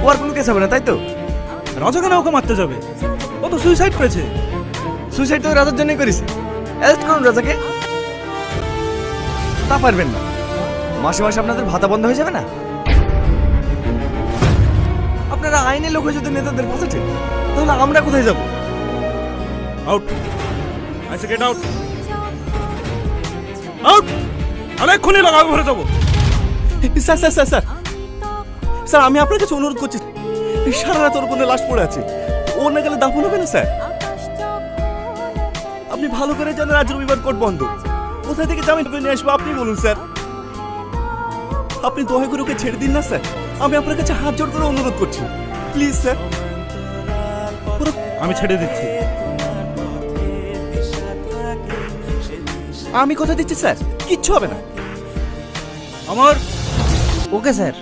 ও আর কোনো কেস হবে না, তাই তো? রাজা কেন ওকে মারতে যাবে? ও তো সুইসাইড করেছে। সুইসাইড তো রাজার জন্যই করেছে। অ্যারেস্ট করুন রাজাকে। তা পারবেন না, মাসে মাসে আপনাদের ভাতা বন্ধ হয়ে যাবে না? আপনারা আইনের লোক হয়ে যদি নেতাদের ফাঁসাচ্ছেন, তাহলে আমরা কোথায় যাব? Out, I say get out, out. আরে এক্ষুনি লাগাবো, ঘরে যাবো। Sir sir sir sir sir, আমি আপনার কাছে অনুরোধ করছি, সারা রাত ওর বোনের লাশ পড়ে আছে, ও না গেলে দাফন হবে না স্যার। আপনি ভালো করে জানেন আজ রবিবার কোর্ট বন্ধ, কোথায় থেকে জামিন নিয়ে আসবো আপনি বলুন স্যার। আপনি দয়া করে ওকে ছেড়ে দিন না স্যার, আমি আপনার কাছে হাত জোড় করে অনুরোধ করছি, প্লিজ স্যার। আমি ছেড়ে দিচ্ছি। আমি কথা দিচ্ছি স্যার, কিচ্ছু হবে না। আমার ওকে স্যার।